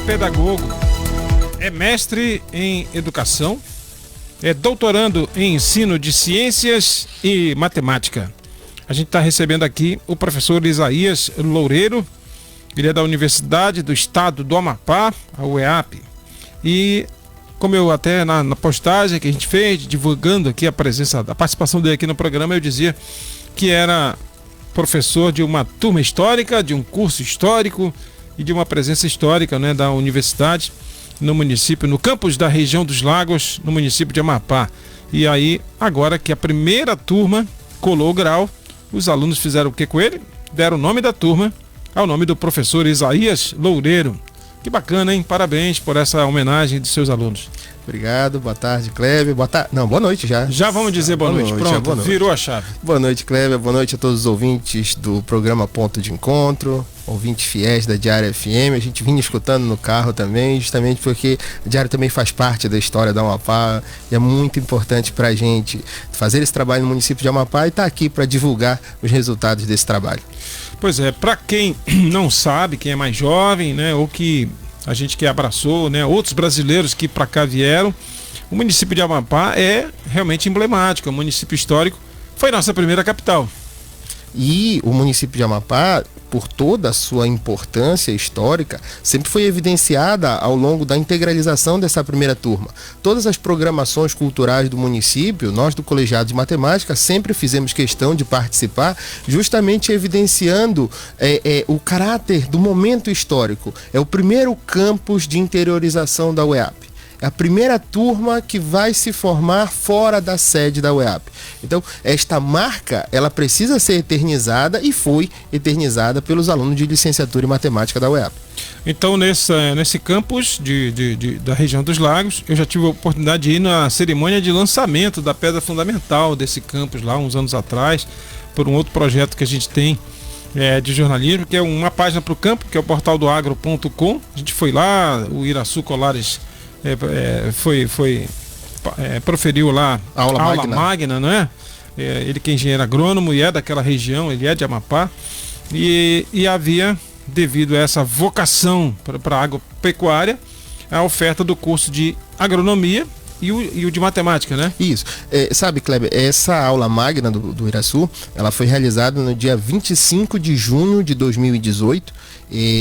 pedagogo, é mestre em educação, é doutorando em ensino de ciências e matemática. A gente está recebendo aqui o professor Isaías Loureiro, ele é da Universidade do Estado do Amapá, a UEAP. E como eu até na postagem que a gente fez, divulgando aqui a participação dele aqui no programa, eu dizia que era professor de uma turma histórica, de um curso histórico e de uma presença histórica, né, da universidade no município, no campus da região dos Lagos, no município de Amapá. E aí, agora que a primeira turma colou o grau, os alunos fizeram o que com ele? Deram o nome da turma ao nome do professor Isaías Loureiro. Que bacana, hein? Parabéns por essa homenagem de seus alunos. Obrigado, boa tarde, Kleber. Boa noite já. Já vamos dizer boa noite. Pronto, boa noite. Virou a chave. Boa noite, Kleber. Boa noite a todos os ouvintes do programa Ponto de Encontro, ouvintes fiéis da Diário FM. A gente vinha escutando no carro também, justamente porque a Diário também faz parte da história da Amapá e é muito importante para a gente fazer esse trabalho no município de Amapá e estar aqui para divulgar os resultados desse trabalho. Pois é, para quem não sabe, quem é mais jovem, né, ou que a gente que abraçou, né, outros brasileiros que para cá vieram, o município de Amapá é realmente emblemático, é um município histórico, foi nossa primeira capital. E o município de Amapá, por toda a sua importância histórica, sempre foi evidenciada ao longo da integralização dessa primeira turma. Todas as programações culturais do município, nós do Colegiado de Matemática sempre fizemos questão de participar, justamente evidenciando o caráter do momento histórico. É o primeiro campus de interiorização da UEAP. É a primeira turma que vai se formar fora da sede da UEAP. Então, esta marca, ela precisa ser eternizada e foi eternizada pelos alunos de licenciatura em matemática da UEAP. Então, nesse campus da região dos Lagos, eu já tive a oportunidade de ir na cerimônia de lançamento da pedra fundamental desse campus lá, uns anos atrás, por um outro projeto que a gente tem de jornalismo, que é uma página para o campo, que é o portaldoagro.com. A gente foi lá, o Iraçu Colares proferiu lá a aula magna, não é? Ele que é engenheiro agrônomo e é daquela região, ele é de Amapá, e havia, devido a essa vocação para a agropecuária, a oferta do curso de agronomia e o de matemática, né? Isso. Sabe, Kleber, essa aula magna do Iraçu, ela foi realizada no dia 25 de junho de 2018.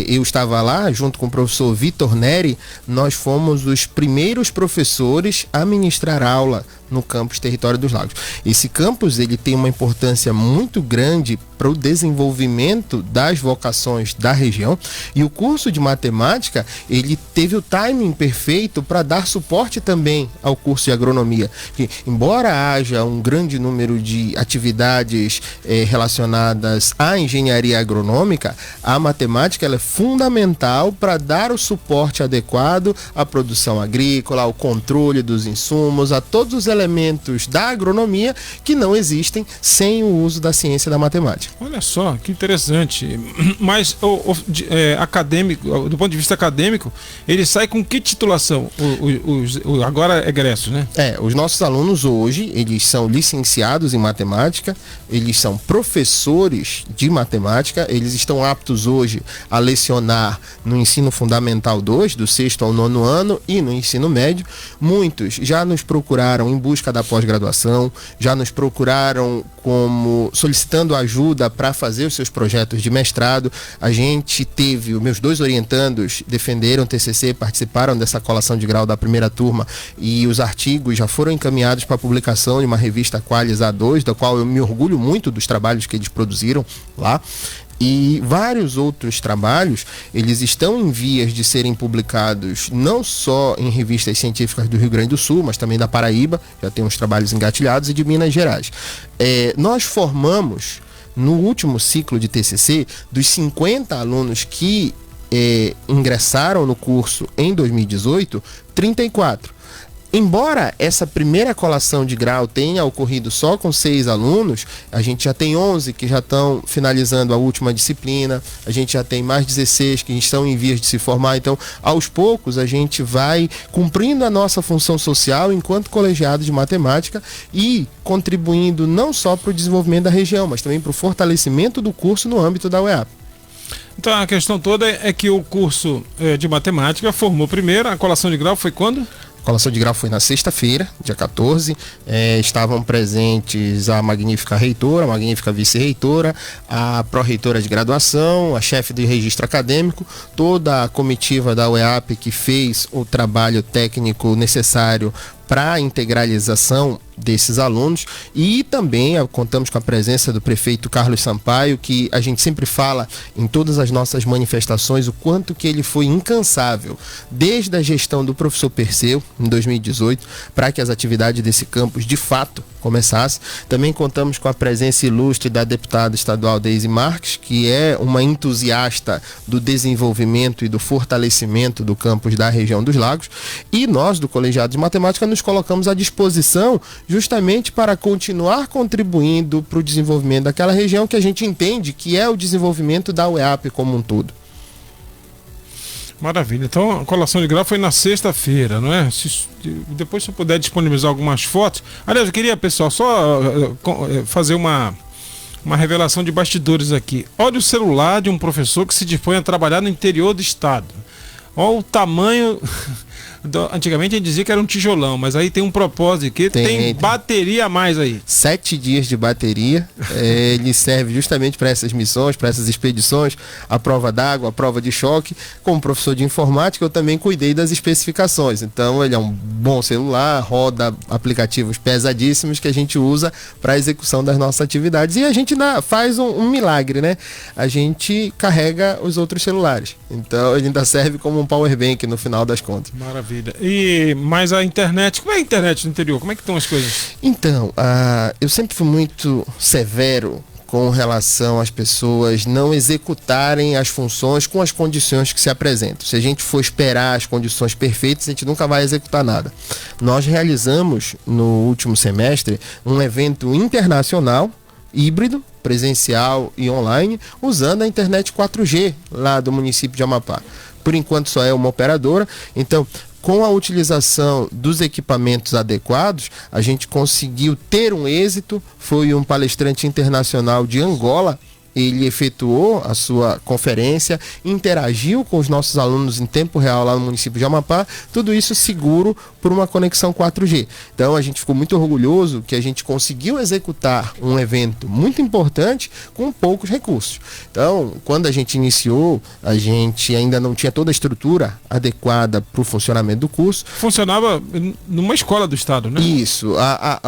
Eu estava lá junto com o professor Vitor Neri. Nós fomos os primeiros professores a ministrar aula no campus Território dos Lagos. Esse campus, ele tem uma importância muito grande para o desenvolvimento das vocações da região, e o curso de matemática, ele teve o timing perfeito para dar suporte também ao curso de agronomia, que embora haja um grande número de atividades relacionadas à engenharia agronômica, a matemática, ela é fundamental para dar o suporte adequado à produção agrícola, ao controle dos insumos, a todos os elementos da agronomia que não existem sem o uso da ciência da matemática. Olha só, que interessante. Mas acadêmico, do ponto de vista acadêmico, ele sai com que titulação? Agora egressos, né? Os nossos alunos hoje, eles são licenciados em matemática, eles são professores de matemática, eles estão aptos hoje a lecionar no ensino fundamental 2, do 6º ao 9º ano, e no ensino médio. Muitos já nos procuraram em busca da pós-graduação, já nos procuraram solicitando ajuda para fazer os seus projetos de mestrado. A gente teve, os meus 2 orientandos defenderam TCC, participaram dessa colação de grau da primeira turma, e os artigos já foram encaminhados para publicação em uma revista Qualis A2, da qual eu me orgulho muito dos trabalhos que eles produziram lá. E vários outros trabalhos, eles estão em vias de serem publicados não só em revistas científicas do Rio Grande do Sul, mas também da Paraíba, já tem uns trabalhos engatilhados, e de Minas Gerais. Nós formamos, no último ciclo de TCC, dos 50 alunos que ingressaram no curso em 2018, 34. Embora essa primeira colação de grau tenha ocorrido só com 6 alunos, a gente já tem 11 que já estão finalizando a última disciplina, a gente já tem mais 16 que estão em vias de se formar. Então, aos poucos, a gente vai cumprindo a nossa função social enquanto colegiado de matemática e contribuindo não só para o desenvolvimento da região, mas também para o fortalecimento do curso no âmbito da UEAP. Então a questão toda é que o curso de matemática formou primeiro, a colação de grau foi quando? A colação de grau foi na sexta-feira, dia 14. Estavam presentes a magnífica reitora, a magnífica vice-reitora, a pró-reitora de graduação, a chefe de registro acadêmico, toda a comitiva da UEAP que fez o trabalho técnico necessário para a integralização desses alunos, e também contamos com a presença do prefeito Carlos Sampaio, que a gente sempre fala em todas as nossas manifestações o quanto que ele foi incansável desde a gestão do professor Perseu em 2018 para que as atividades desse campus de fato começassem. Também contamos com a presença ilustre da deputada estadual Deise Marques, que é uma entusiasta do desenvolvimento e do fortalecimento do campus da região dos Lagos, e nós do Colegiado de Matemática nos colocamos à disposição justamente para continuar contribuindo para o desenvolvimento daquela região que a gente entende que é o desenvolvimento da UEAP como um todo. Maravilha. Então a colação de grau foi na sexta-feira, não é? Depois, se eu puder disponibilizar algumas fotos. Aliás, eu queria, pessoal, só fazer uma revelação de bastidores aqui. Olha o celular de um professor que se dispõe a trabalhar no interior do estado. Olha o tamanho. Antigamente a gente dizia que era um tijolão, mas aí tem um propósito que tem bateria a mais aí. 7 dias de bateria. Ele serve justamente para essas missões, para essas expedições, a prova d'água, a prova de choque. Como professor de informática, eu também cuidei das especificações. Então ele é um bom celular, roda aplicativos pesadíssimos que a gente usa para a execução das nossas atividades. E a gente faz um milagre, né? A gente carrega os outros celulares. Então ele ainda serve como um power bank no final das contas. Maravilha. Mas a internet, como é a internet no interior? Como é que estão as coisas? Então, eu sempre fui muito severo com relação às pessoas não executarem as funções com as condições que se apresentam. Se a gente for esperar as condições perfeitas, a gente nunca vai executar nada. Nós realizamos no último semestre um evento internacional, híbrido, presencial e online, usando a internet 4G lá do município de Amapá. Por enquanto só é uma operadora, então com a utilização dos equipamentos adequados, a gente conseguiu ter um êxito. Foi um palestrante internacional de Angola, ele efetuou a sua conferência, interagiu com os nossos alunos em tempo real lá no município de Amapá, tudo isso seguro por uma conexão 4G. Então a gente ficou muito orgulhoso que a gente conseguiu executar um evento muito importante com poucos recursos. Então, quando a gente iniciou, a gente ainda não tinha toda a estrutura adequada para o funcionamento do curso. Funcionava numa escola do estado, né? Isso.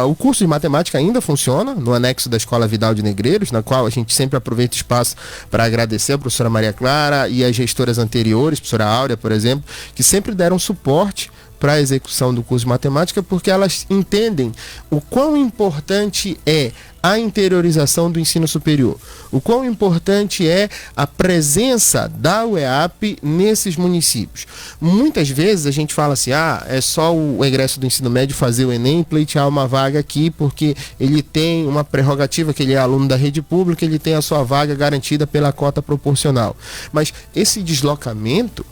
O curso de matemática ainda funciona no anexo da Escola Vidal de Negreiros, na qual a gente sempre aproveita espaço para agradecer a professora Maria Clara e as gestoras anteriores, professora Áurea, por exemplo, que sempre deram suporte para a execução do curso de matemática, porque elas entendem o quão importante é a interiorização do ensino superior, o quão importante é a presença da UEAP nesses municípios. Muitas vezes a gente fala assim, é só o egresso do ensino médio fazer o Enem e pleitear uma vaga aqui, porque ele tem uma prerrogativa, que ele é aluno da rede pública, ele tem a sua vaga garantida pela cota proporcional. Mas esse deslocamento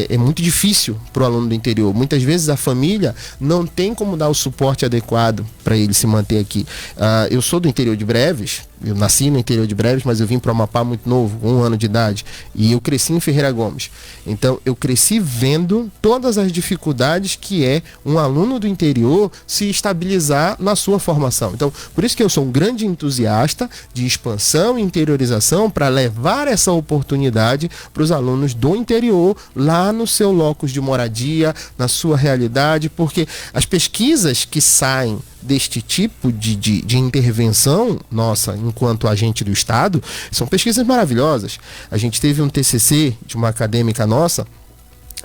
é muito difícil para o aluno do interior. Muitas vezes a família não tem como dar o suporte adequado para ele se manter aqui. Eu sou do interior de Breves, eu nasci no interior de Breves, mas eu vim para o Amapá muito novo, 1 ano de idade, e eu cresci em Ferreira Gomes. Então eu cresci vendo todas as dificuldades que é um aluno do interior se estabilizar na sua formação. Então, por isso que eu sou um grande entusiasta de expansão e interiorização para levar essa oportunidade para os alunos do interior, lá no seu locus de moradia, na sua realidade, porque as pesquisas que saem deste tipo de intervenção nossa enquanto agente do Estado são pesquisas maravilhosas. A gente teve um TCC de uma acadêmica nossa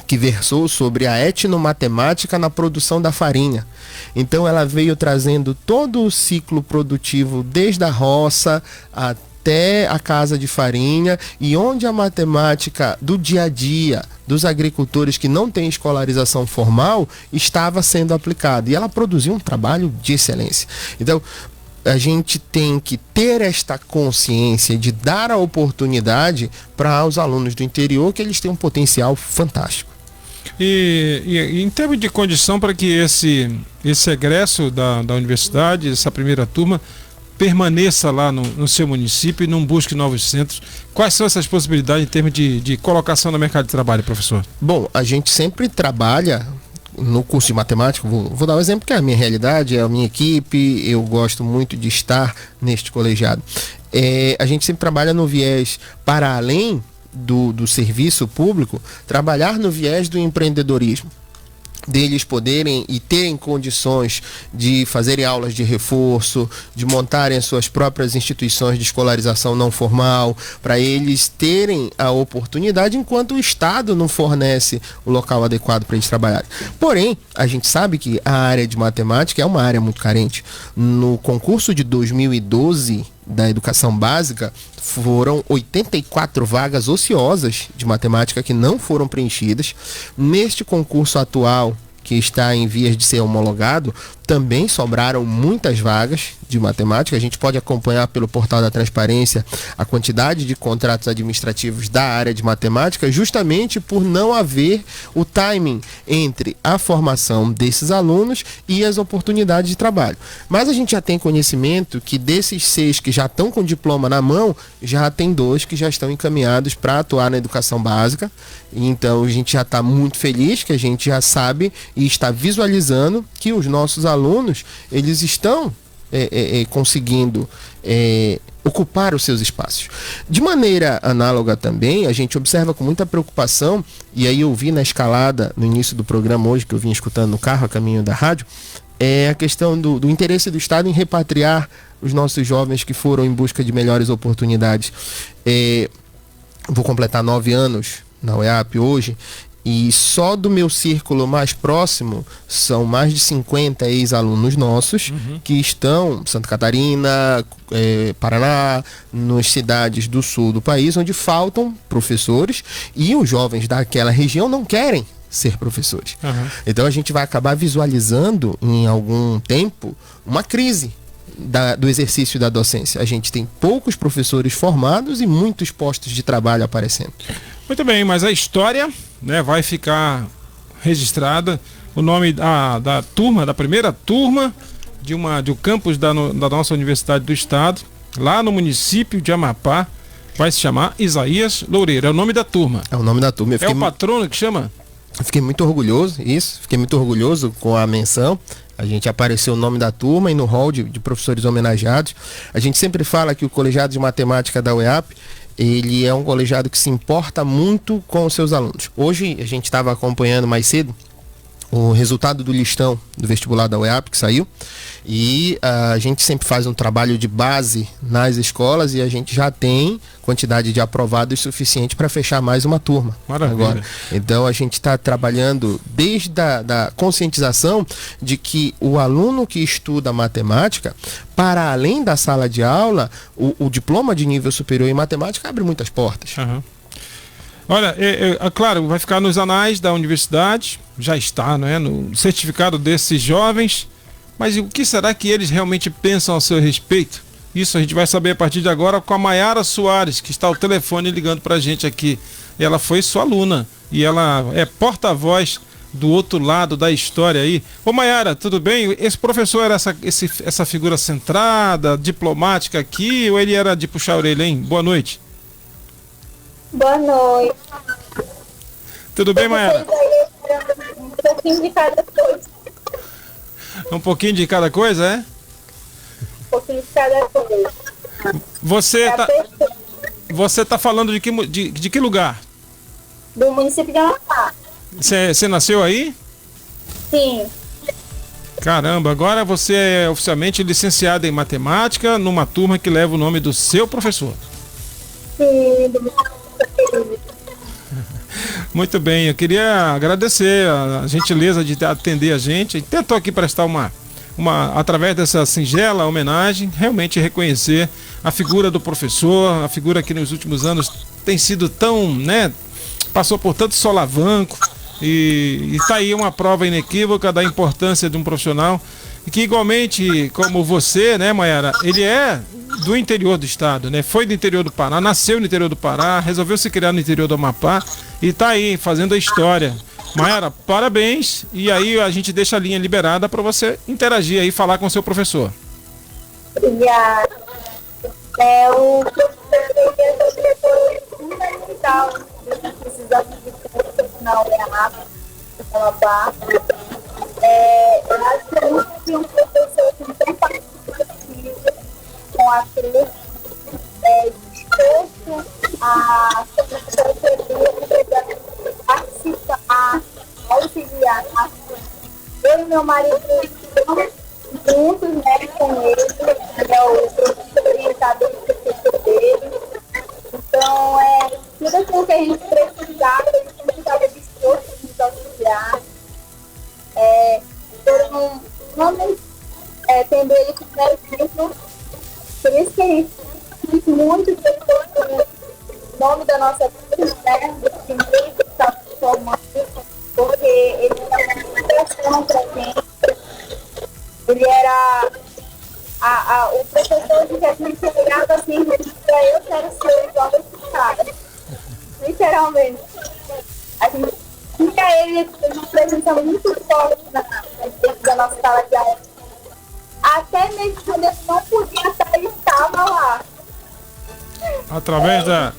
que versou sobre a etnomatemática na produção da farinha. Então ela veio trazendo todo o ciclo produtivo desde a roça até a casa de farinha, e onde a matemática do dia a dia dos agricultores que não têm escolarização formal estava sendo aplicada. E ela produziu um trabalho de excelência. Então, a gente tem que ter esta consciência de dar a oportunidade para os alunos do interior, que eles têm um potencial fantástico. E em termos de condição para que esse egresso da universidade, essa primeira turma, permaneça lá no seu município e não busque novos centros. Quais são essas possibilidades em termos de colocação no mercado de trabalho, professor? Bom, a gente sempre trabalha no curso de matemática. Vou dar um exemplo que é a minha realidade, é a minha equipe, eu gosto muito de estar neste colegiado. A gente sempre trabalha no viés para além do serviço público, trabalhar no viés do empreendedorismo, deles poderem e terem condições de fazerem aulas de reforço, de montarem as suas próprias instituições de escolarização não formal, para eles terem a oportunidade enquanto o Estado não fornece o local adequado para eles trabalharem. Porém, a gente sabe que a área de matemática é uma área muito carente. No concurso de 2012 da educação básica, foram 84 vagas ociosas de matemática que não foram preenchidas. Neste concurso atual, que está em vias de ser homologado, também sobraram muitas vagas de matemática. A gente pode acompanhar pelo portal da transparência a quantidade de contratos administrativos da área de matemática, justamente por não haver o timing entre a formação desses alunos e as oportunidades de trabalho. Mas a gente já tem conhecimento que desses 6 que já estão com diploma na mão, já tem 2 que já estão encaminhados para atuar na educação básica. Então a gente já está muito feliz, que a gente já sabe e está visualizando que os nossos alunos, eles estão conseguindo ocupar os seus espaços. De maneira análoga também, a gente observa com muita preocupação, e aí eu vi na escalada no início do programa hoje, que eu vim escutando no carro a caminho da rádio, a questão do interesse do Estado em repatriar os nossos jovens que foram em busca de melhores oportunidades. Vou completar 9 anos na UEAP hoje, e só do meu círculo mais próximo são mais de 50 ex-alunos nossos que estão em Santa Catarina, Paraná, nas cidades do sul do país, onde faltam professores e os jovens daquela região não querem ser professores. Então a gente vai acabar visualizando em algum tempo uma crise do exercício da docência. A gente tem poucos professores formados e muitos postos de trabalho aparecendo. Muito bem, mas a história, né, vai ficar registrada. O nome da turma, da primeira turma de um campus da nossa Universidade do Estado, lá no município de Amapá, vai se chamar Isaías Loureiro. É o nome da turma. É o nome da turma. É o patrono que chama? Eu fiquei muito orgulhoso, fiquei muito orgulhoso com a menção. A gente apareceu o nome da turma e no hall de professores homenageados. A gente sempre fala que o colegiado de matemática da UEAP, ele é um colegiado que se importa muito com os seus alunos. Hoje a gente estava acompanhando mais cedo o resultado do listão do vestibular da UEAP que saiu, e a gente sempre faz um trabalho de base nas escolas e a gente já tem quantidade de aprovados suficiente para fechar mais uma turma. Maravilha. Agora. Então a gente está trabalhando desde da conscientização de que o aluno que estuda matemática, para além da sala de aula, o diploma de nível superior em matemática abre muitas portas. Olha, claro, vai ficar nos anais da universidade, já está, não é, no certificado desses jovens, mas o que será que eles realmente pensam a seu respeito? Isso a gente vai saber a partir de agora com a Maiara Soares, que está ao telefone ligando pra gente aqui. Ela foi sua aluna e ela é porta-voz do outro lado da história aí. Ô Maiara, tudo bem? Esse professor era essa figura centrada, diplomática aqui, ou ele era de puxar a orelha, hein? Boa noite. Boa noite. Tudo bem, Maiara? Um pouquinho de cada coisa. Um pouquinho de cada coisa, é? Um pouquinho de cada coisa. Você tá falando de que lugar? Do município de Amapá. Você nasceu aí? Sim. Caramba, agora você é oficialmente licenciada em matemática numa turma que leva o nome do seu professor. Sim, do meu Muito bem, eu queria agradecer a gentileza de atender a gente. Tentou aqui prestar através dessa singela homenagem, realmente reconhecer a figura do professor, a figura que nos últimos anos tem sido tão, né, passou por tanto solavanco, e tá aí uma prova inequívoca da importância de um profissional que, igualmente como você, né, Maiara, ele é do interior do estado, né? Foi do interior do Pará, nasceu no interior do Pará, resolveu se criar no interior do Amapá e tá aí fazendo a história. Maiara, parabéns, e aí a gente deixa a linha liberada para você interagir aí, falar com o seu professor. Obrigada. O professor ele é o diretor fundamental desses anos de curso na UEAP, no Amapá. Eu acho que eu nunca vi um professor assim, tão participativo com a turma, disposto a participar, auxiliar. Eu e meu marido estamos juntos, né, com ele, o professor orientador do professor dele. Então, tudo aquilo que a gente precisava, ele sempre estava disposto a nos auxiliar. Vamos tendo ele como exemplo. Por isso que a gente diz muito depois o nome da nossa turma, né, do primeiro que está se formando, porque ele dá uma inspiração para a gente. Ele era o professor que a gente olhava assim, eu quero ser igual a esse cara. Literalmente. A gente tinha ele uma presença muito forte dentro da nossa sala de aula. Até mesmo quando ele não podia estar, ele estava lá.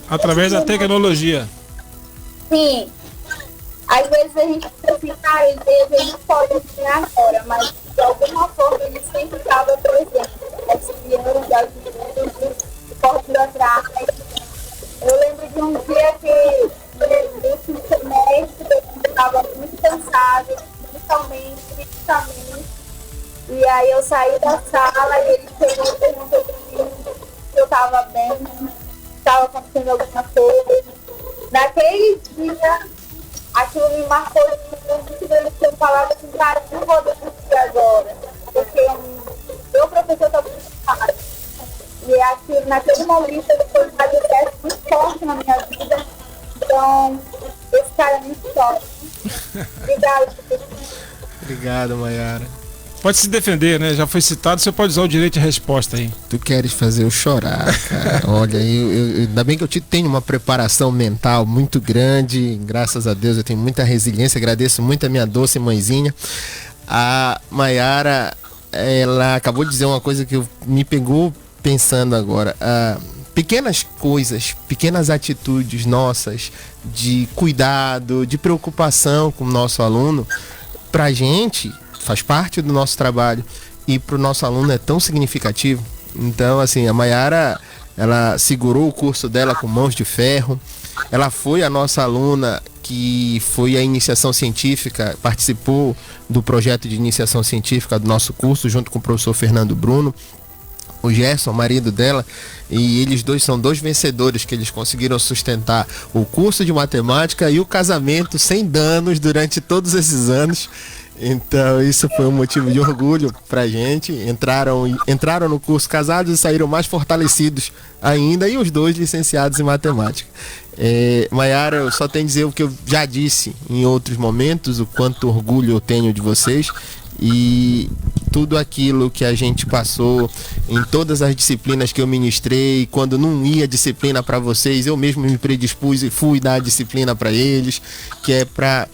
Através da tecnologia. Sim. Às vezes a gente pensa assim, cara, ele não pode ensinar agora, mas de alguma forma ele sempre estava presente, auxiliando, ajudando, correndo atrás. Eu lembro de um dia que nesse semestre eu estava muito cansada, mentalmente, fisicamente, e aí eu saí da sala e ele chegou e perguntou para mim se eu estava bem, se estava acontecendo alguma coisa. Naquele dia, aquilo me marcou muito grande, porque eu falava assim, cara, eu não vou desistir agora, porque o meu professor está preocupado. E aquilo, naquele momento, ele foi um processo muito forte na minha vida. Então, esse cara é muito forte. Obrigado, professor. Obrigado, Maiara. Pode se defender, né? Já foi citado, você pode usar o direito de resposta aí. Tu queres fazer eu chorar, cara. Olha, ainda bem que eu tenho uma preparação mental muito grande. Graças a Deus eu tenho muita resiliência. Agradeço muito a minha doce mãezinha. A Maiara, ela acabou de dizer uma coisa que me pegou pensando agora. Pequenas coisas, pequenas atitudes nossas de cuidado, de preocupação com o nosso aluno, pra gente faz parte do nosso trabalho e pro nosso aluno é tão significativo. Então, assim, a Maiara, ela segurou o curso dela com mãos de ferro. Ela foi a nossa aluna que foi a iniciação científica, participou do projeto de iniciação científica do nosso curso, junto com o professor Fernando Bruno, o Gerson, marido dela, e eles dois são dois vencedores que eles conseguiram sustentar o curso de matemática e o casamento sem danos durante todos esses anos. Então isso foi um motivo de orgulho pra gente. Entraram no curso casados e saíram mais fortalecidos ainda, e os dois licenciados em matemática. Maiara, eu só tenho a dizer o que eu já disse em outros momentos, o quanto orgulho eu tenho de vocês e tudo aquilo que a gente passou em todas as disciplinas que eu ministrei. Quando não ia disciplina para vocês, eu mesmo me predispus e fui dar a disciplina para eles, que é para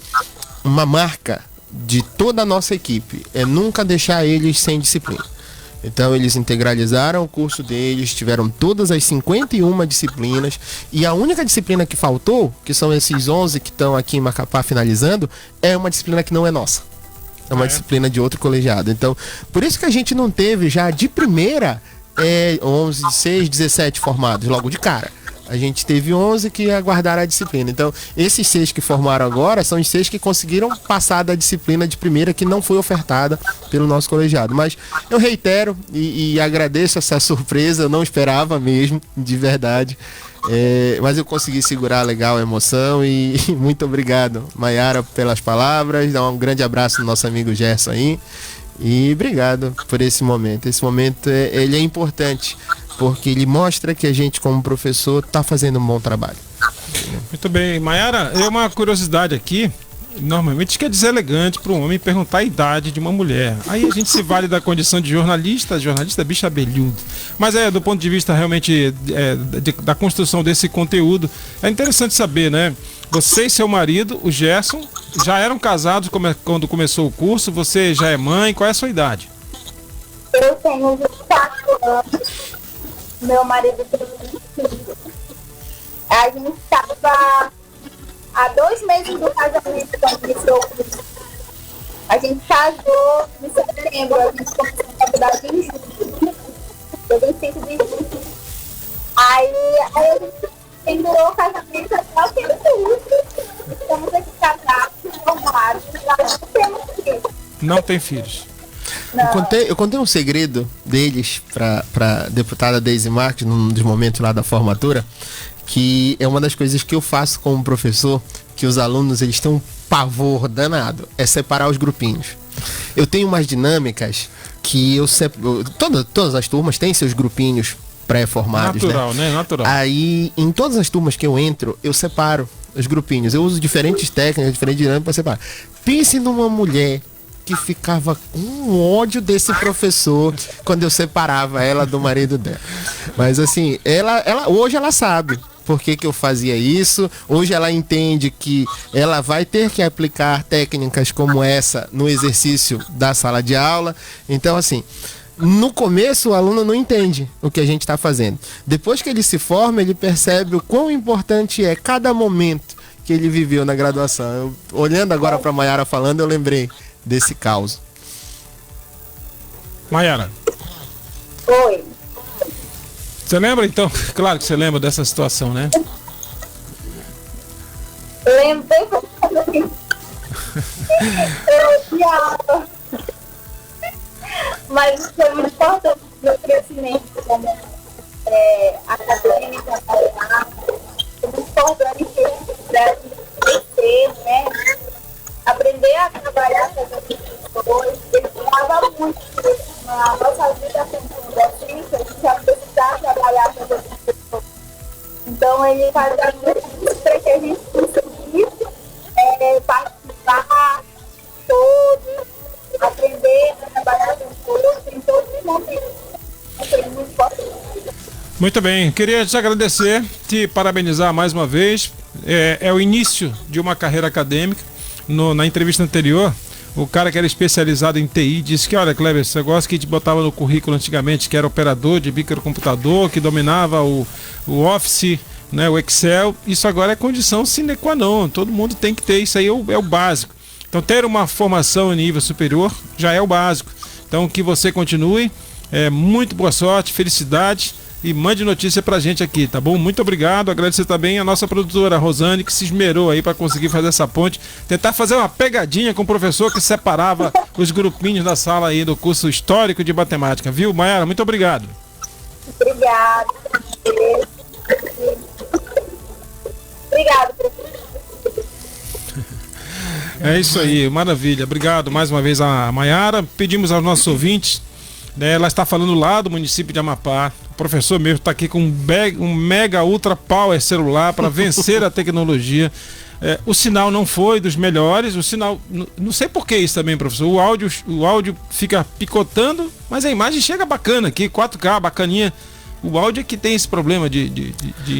uma marca de toda a nossa equipe, é nunca deixar eles sem disciplina. Então eles integralizaram o curso deles, tiveram todas as 51 disciplinas, e a única disciplina que faltou, que são esses 11 que estão aqui em Macapá finalizando, é uma disciplina que não é nossa. É uma disciplina de outro colegiado. Então, por isso que a gente não teve já de primeira 11, 16, 17 formados logo de cara. A gente teve 11 que aguardaram a disciplina. Então, esses 6 que formaram agora são os 6 que conseguiram passar da disciplina de primeira, que não foi ofertada pelo nosso colegiado. Mas eu reitero e agradeço essa surpresa, eu não esperava mesmo, de verdade. Mas eu consegui segurar legal a emoção e muito obrigado, Maiara, pelas palavras. Dá um grande abraço no nosso amigo Gerson aí. E obrigado por esse momento. Esse momento ele é importante, porque ele mostra que a gente, como professor, está fazendo um bom trabalho. Muito bem, Maiara, uma curiosidade aqui. Normalmente quer dizer elegante para um homem perguntar a idade de uma mulher. Aí a gente se vale da condição de jornalista é bicho abelhudo. Mas do ponto de vista realmente da construção desse conteúdo, é interessante saber, né? Você e seu marido, o Gerson, já eram casados quando começou o curso, você já é mãe, qual é a sua idade? Eu tenho 24 anos Meu marido tem 25. A gente estava há 2 meses do casamento quando iniciou o curso. A gente casou em setembro, a gente começou a faculdade em julho. Foi 25 de julho. Aí a gente pendurou o casamento até o tempo útil. Estamos aqui casados, formados, não temos filhos. Não tem filhos. Eu contei um segredo deles para deputada Deise Marques num dos momentos lá da formatura, que é uma das coisas que eu faço como professor, que os alunos eles têm um pavor danado, é separar os grupinhos. Eu tenho umas dinâmicas que todas as turmas têm seus grupinhos pré-formados, natural, né? Natural. Aí, em todas as turmas que eu entro, eu separo os grupinhos. Eu uso diferentes técnicas, diferentes dinâmicas para separar. Pense numa mulher que ficava com ódio desse professor quando eu separava ela do marido dela. Mas assim, ela hoje ela sabe por que eu fazia isso. Hoje ela entende que ela vai ter que aplicar técnicas como essa no exercício da sala de aula. Então assim, no começo o aluno não entende o que a gente está fazendo. Depois que ele se forma, ele percebe o quão importante é cada momento que ele viveu na graduação. Olhando agora para a Mayara falando, eu lembrei desse caos. Mayara. Oi. Você lembra então? Claro que você lembra dessa situação, né? Lembrei que eu odiava. Mas isso foi muito importante no meu crescimento como acadêmica, foi muito importante para a gente crescer, né? Aprender a trabalhar com as pessoas. Ele falava muito na nossa vida como docente, a gente ia precisar trabalhar com as pessoas. Então ele fazia muito para que a gente conseguisse participar todos, aprender a trabalhar com todos em todos os momentos. Foi muito importante. Muito bem, queria te agradecer, te parabenizar mais uma vez. É o início de uma carreira acadêmica. Na entrevista anterior, o cara que era especializado em TI disse que, olha, Kleber, esse negócio que a gente botava no currículo antigamente, que era operador de microcomputador, que dominava o Office, né, o Excel, isso agora é condição sine qua non. Todo mundo tem que ter, isso aí é o básico. Então, ter uma formação em nível superior já é o básico. Então, que você continue, muito boa sorte, felicidade. E mande notícia pra gente aqui, tá bom? Muito obrigado, agradecer também a nossa produtora, a Rosane, que se esmerou aí pra conseguir fazer essa ponte, tentar fazer uma pegadinha com o professor que separava os grupinhos da sala aí do curso histórico de matemática, viu, Mayara? Muito obrigado. Obrigada. Obrigado, professor. É isso aí, maravilha. Obrigado mais uma vez a Mayara. Pedimos aos nossos ouvintes, né, ela está falando lá do município de Amapá. O professor mesmo está aqui com um mega ultra power celular para vencer a tecnologia. O sinal não foi dos melhores, o sinal, não sei por que isso também, professor. O áudio fica picotando, mas a imagem chega bacana aqui, 4K, bacaninha. O áudio é que tem esse problema de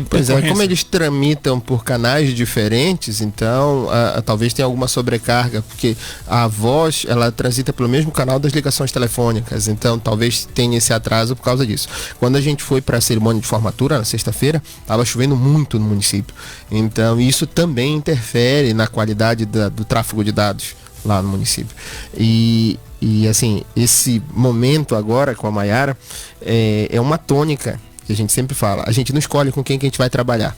Pois é, como eles tramitam por canais diferentes, então talvez tenha alguma sobrecarga, porque a voz, ela transita pelo mesmo canal das ligações telefônicas, então talvez tenha esse atraso por causa disso. Quando a gente foi para a cerimônia de formatura, na sexta-feira, estava chovendo muito no município, então isso também interfere na qualidade do tráfego de dados lá no município. E assim, esse momento agora com a Mayara é uma tônica que a gente sempre fala. A gente não escolhe com quem que a gente vai trabalhar.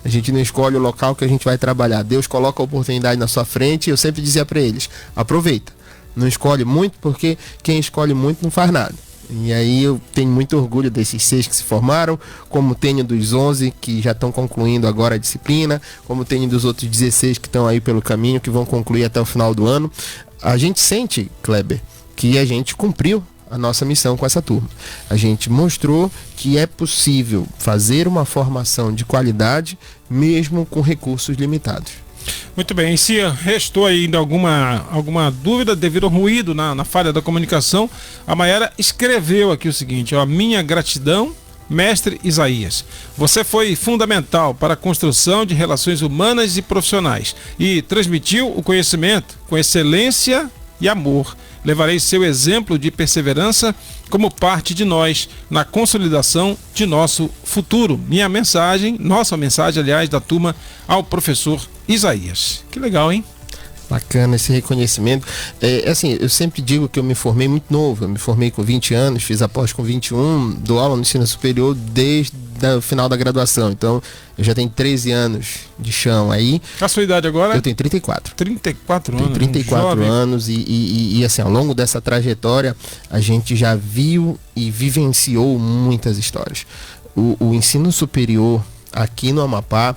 A gente não escolhe o local que a gente vai trabalhar. Deus coloca a oportunidade na sua frente e eu sempre dizia para eles, aproveita. Não escolhe muito, porque quem escolhe muito não faz nada. E aí eu tenho muito orgulho desses 6 que se formaram, como tenho dos 11 que já estão concluindo agora a disciplina, como tenho dos outros 16 que estão aí pelo caminho, que vão concluir até o final do ano. A gente sente, Kleber, que a gente cumpriu a nossa missão com essa turma. A gente mostrou que é possível fazer uma formação de qualidade mesmo com recursos limitados. Muito bem, e se restou ainda alguma dúvida devido ao ruído na falha da comunicação, a Mayara escreveu aqui o seguinte, ó: minha gratidão, mestre Isaías. Você foi fundamental para a construção de relações humanas e profissionais e transmitiu o conhecimento com excelência e amor. Levarei seu exemplo de perseverança como parte de nós na consolidação de nosso futuro. Nossa mensagem, aliás, da turma ao professor Isaías. Que legal, hein? Bacana esse reconhecimento. Assim, eu sempre digo que eu me formei muito novo. Eu me formei com 20 anos, fiz a pós com 21, dou aula no ensino superior desde o final da graduação. Então, eu já tenho 13 anos de chão aí. A sua idade agora? Eu tenho 34. 34 anos. Tenho 34 anos e assim, ao longo dessa trajetória, a gente já viu e vivenciou muitas histórias. O ensino superior aqui no Amapá,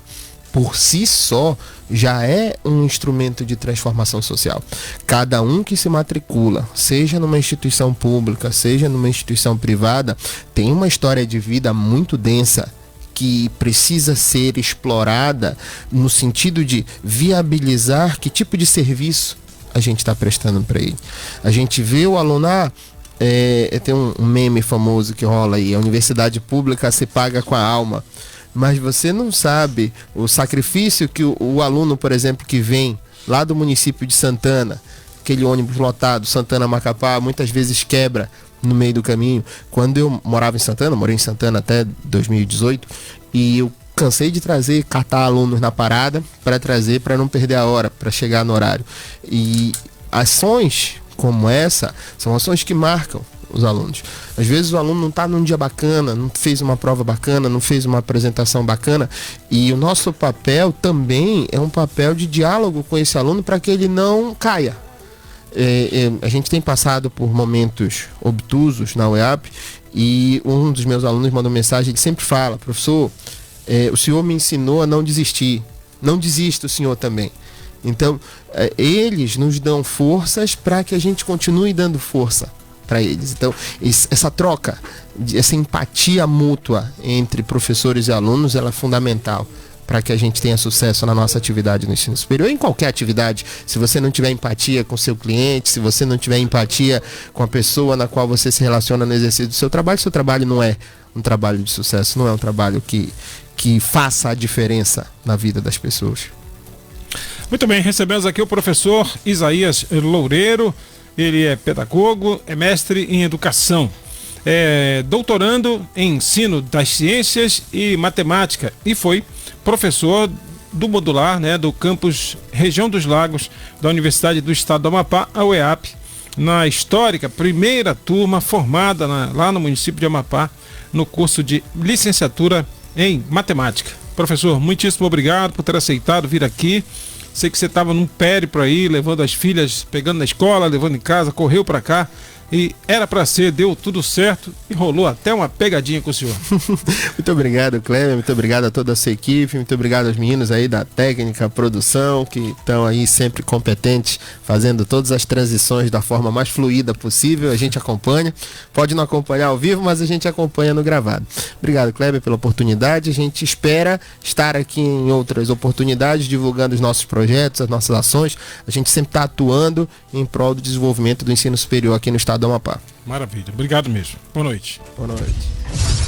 por si só, já é um instrumento de transformação social. Cada um que se matricula, seja numa instituição pública, seja numa instituição privada, tem uma história de vida muito densa que precisa ser explorada no sentido de viabilizar que tipo de serviço a gente está prestando para ele. A gente vê o aluno, tem um meme famoso que rola aí, a universidade pública se paga com a alma. Mas você não sabe o sacrifício que o aluno, por exemplo, que vem lá do município de Santana, aquele ônibus lotado, Santana-Macapá, muitas vezes quebra no meio do caminho. Quando eu morava em Santana, morei em Santana até 2018, e eu cansei de catar alunos na parada para não perder a hora, para chegar no horário. E ações como essa são ações que marcam os alunos. Às vezes o aluno não está num dia bacana, não fez uma prova bacana, não fez uma apresentação bacana, e o nosso papel também é um papel de diálogo com esse aluno para que ele não caia. A gente tem passado por momentos obtusos na UEAP, e um dos meus alunos mandou mensagem, ele sempre fala: professor, o senhor me ensinou a não desistir, não desista o senhor também. Então, eles nos dão forças para que a gente continue dando força para eles. Então, essa troca, essa empatia mútua entre professores e alunos, ela é fundamental para que a gente tenha sucesso na nossa atividade no ensino superior, em qualquer atividade. Se você não tiver empatia com o seu cliente, se você não tiver empatia com a pessoa na qual você se relaciona no exercício do seu trabalho não é um trabalho de sucesso, não é um trabalho que faça a diferença na vida das pessoas. Muito bem, recebemos aqui o professor Isaías Loureiro. Ele é pedagogo, é mestre em educação, é doutorando em ensino das ciências e matemática e foi professor do modular, do campus Região dos Lagos da Universidade do Estado do Amapá, a UEAP, na histórica primeira turma formada lá no município de Amapá, no curso de licenciatura em matemática. Professor, muitíssimo obrigado por ter aceitado vir aqui. Sei que você estava num périplo aí, levando as filhas, pegando na escola, levando em casa, correu para cá e era para ser, deu tudo certo e rolou até uma pegadinha com o senhor. Muito obrigado, Cléber, muito obrigado a toda a sua equipe, muito obrigado aos meninos aí da técnica, produção, que estão aí sempre competentes, fazendo todas as transições da forma mais fluida possível. A gente acompanha, pode não acompanhar ao vivo, mas a gente acompanha no gravado. Obrigado, Cléber, pela oportunidade. A gente espera estar aqui em outras oportunidades, divulgando os nossos projetos, as nossas ações. A gente sempre está atuando em prol do desenvolvimento do ensino superior aqui no estado do Amapá. Maravilha, obrigado mesmo. Boa noite. Boa noite.